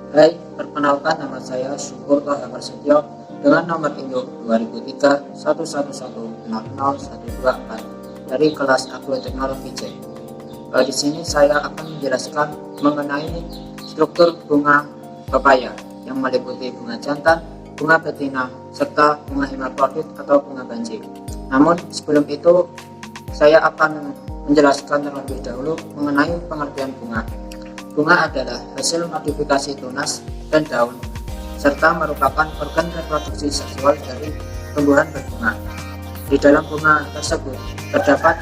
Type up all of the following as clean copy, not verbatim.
Hai, perkenalkan nama saya Syukur Toha Prasetyo dengan nomor induk 200311100024 dari kelas Agroteknologi C. Di sini saya akan menjelaskan mengenai struktur bunga pepaya yang meliputi bunga jantan, bunga betina, serta bunga hermafrodit atau bunga banji. Namun sebelum itu saya akan menjelaskan terlebih dahulu mengenai pengertian bunga. Bunga adalah hasil modifikasi tunas dan daun, serta merupakan organ reproduksi seksual dari tumbuhan berbunga. Di dalam bunga tersebut terdapat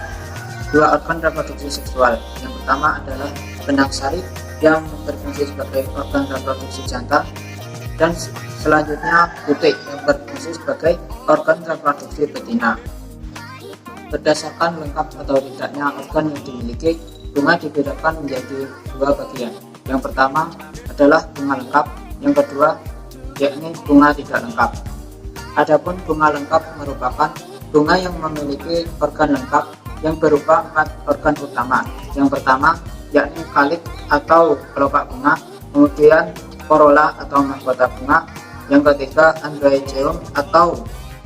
dua organ reproduksi seksual. Yang pertama adalah benang sari yang berfungsi sebagai organ reproduksi jantan, dan selanjutnya butik yang berfungsi sebagai organ reproduksi betina. Berdasarkan lengkap atau tidaknya organ yang dimiliki, bunga dibedakan menjadi dua bagian. Yang pertama adalah bunga lengkap, yang kedua yakni bunga tidak lengkap. Adapun bunga lengkap merupakan bunga yang memiliki organ lengkap yang berupa 4 organ utama. Yang pertama yakni kalik atau kelopak bunga, kemudian corolla atau mahkota bunga, yang ketiga androecium atau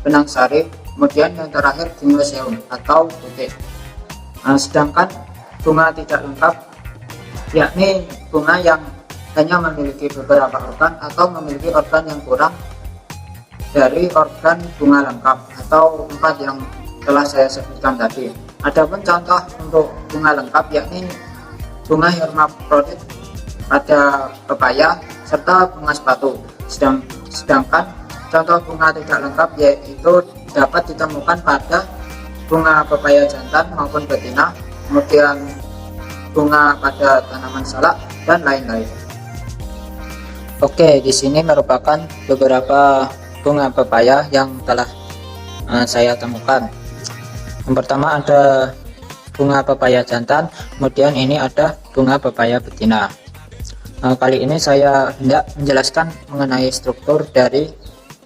benang sari, kemudian yang terakhir gymnoecium atau butik. Sedangkan bunga tidak lengkap yakni bunga yang hanya memiliki beberapa organ atau memiliki organ yang kurang dari organ bunga lengkap atau 4 yang telah saya sebutkan tadi. Adapun contoh untuk bunga lengkap yakni bunga hermafrodit pada pepaya serta bunga sepatu. Sedangkan contoh bunga tidak lengkap yaitu dapat ditemukan pada bunga pepaya jantan maupun betina, kemudian bunga pada tanaman salak dan lain-lain. Oke, di sini merupakan beberapa bunga pepaya yang telah saya temukan. Yang pertama ada bunga pepaya jantan, kemudian ini ada bunga pepaya betina. Kali ini saya hendak menjelaskan mengenai struktur dari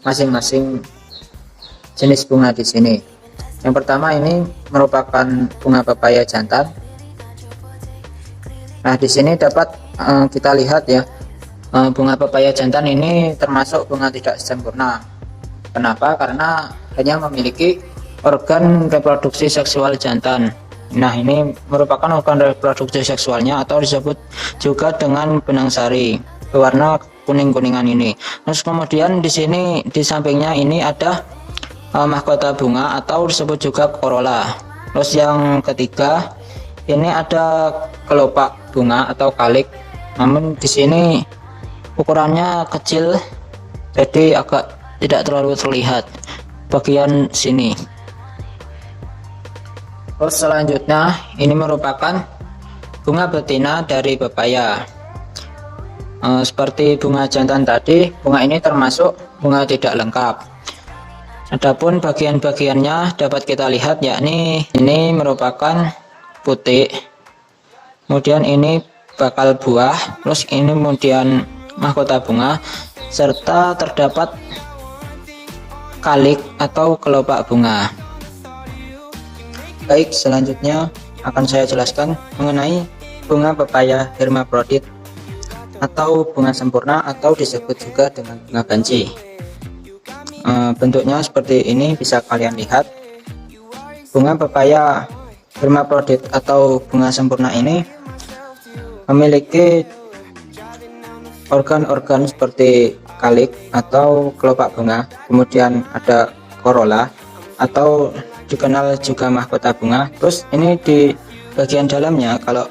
masing-masing jenis bunga di sini. Yang pertama ini merupakan bunga pepaya jantan. Nah, di sini dapat kita lihat ya, bunga pepaya jantan ini termasuk bunga tidak sempurna. Kenapa? Karena hanya memiliki organ reproduksi seksual jantan. Nah, ini merupakan organ reproduksi seksualnya atau disebut juga dengan benang sari berwarna kuning-kuningan ini. Terus kemudian di sini di sampingnya ini ada mahkota bunga atau disebut juga corolla. Terus yang ketiga ini ada kelopak bunga atau kalik, namun di sini ukurannya kecil jadi agak tidak terlalu terlihat bagian sini. Terus selanjutnya ini merupakan bunga betina dari pepaya. Seperti bunga jantan tadi, bunga ini termasuk bunga tidak lengkap. Adapun bagian-bagiannya dapat kita lihat yakni ini merupakan putik, kemudian ini bakal buah, terus ini kemudian mahkota bunga, serta terdapat kalik atau kelopak bunga. Baik, selanjutnya akan saya jelaskan mengenai bunga pepaya hermafrodit atau bunga sempurna atau disebut juga dengan bunga banji. Bentuknya seperti ini, bisa kalian lihat. Bunga pepaya hermafrodit atau bunga sempurna ini memiliki organ-organ seperti kalik atau kelopak bunga, kemudian ada corolla atau dikenal juga mahkota bunga. Terus ini di bagian dalamnya kalau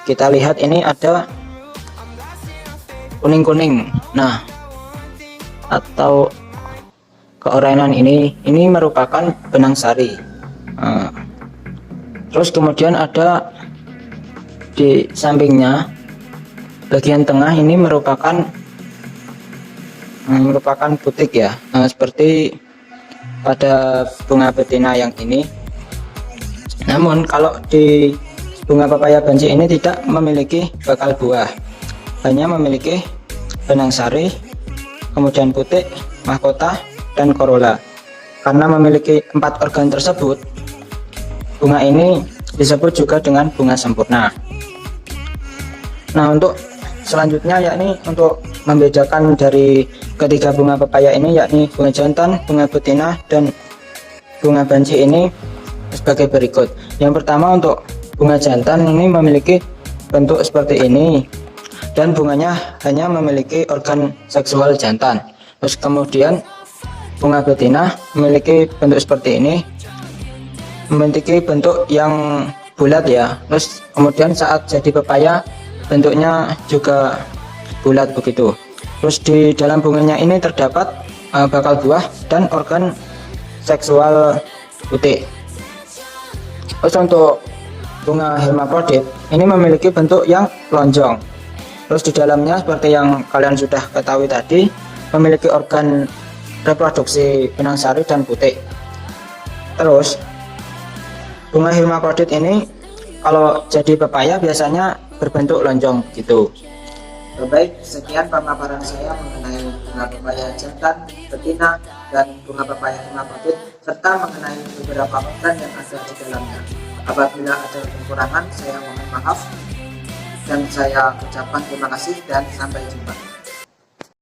kita lihat ini ada kuning-kuning, nah atau keorenan ini merupakan benang sari. Terus kemudian ada di sampingnya bagian tengah ini merupakan butik ya, seperti pada bunga betina yang ini. Namun kalau di bunga pepaya banji ini tidak memiliki bakal buah, hanya memiliki benang sari, kemudian butik, mahkota, dan corolla. Karena memiliki 4 organ tersebut, bunga ini disebut juga dengan bunga sempurna. Nah, untuk selanjutnya yakni untuk membedakan dari ketiga bunga pepaya ini, yakni bunga jantan, bunga betina, dan bunga banci ini sebagai berikut. Yang pertama, untuk bunga jantan ini memiliki bentuk seperti ini dan bunganya hanya memiliki organ seksual jantan. Terus kemudian bunga betina memiliki bentuk seperti ini, memiliki bentuk yang bulat ya. Terus kemudian saat jadi pepaya bentuknya juga bulat begitu. Terus di dalam bunganya ini terdapat bakal buah dan organ seksual putih. Terus untuk bunga hermafrodit ini memiliki bentuk yang lonjong. Terus di dalamnya seperti yang kalian sudah ketahui tadi, memiliki organ reproduksi benang sari dan putih. Terus bunga hermafrodit ini kalau jadi pepaya biasanya berbentuk lonjong gitu. Baik, sekian pemaparan saya mengenai bunga pepaya jantan, betina, dan bunga pepaya hermafrodit, serta mengenai beberapa organ yang ada di dalamnya. Apabila ada kekurangan, saya mohon maaf, dan saya ucapkan terima kasih dan sampai jumpa.